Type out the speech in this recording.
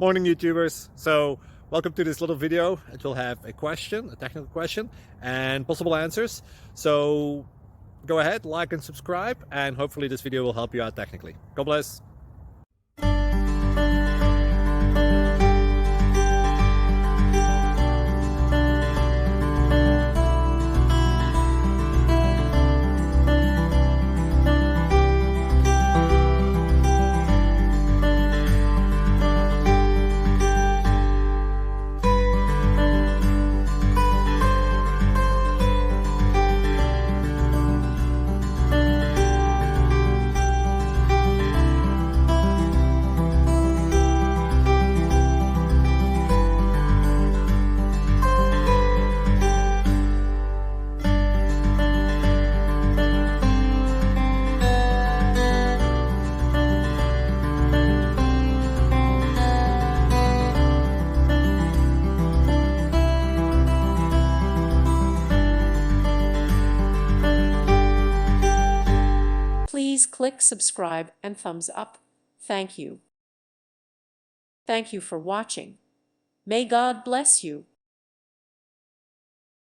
Morning YouTubers. So welcome to this little video. It will have a question, a technical question, and possible answers. So go ahead, like and subscribe, and hopefully this video will help you out technically. God bless. Please click subscribe and thumbs up. Thank you. Thank you for watching. May God bless you.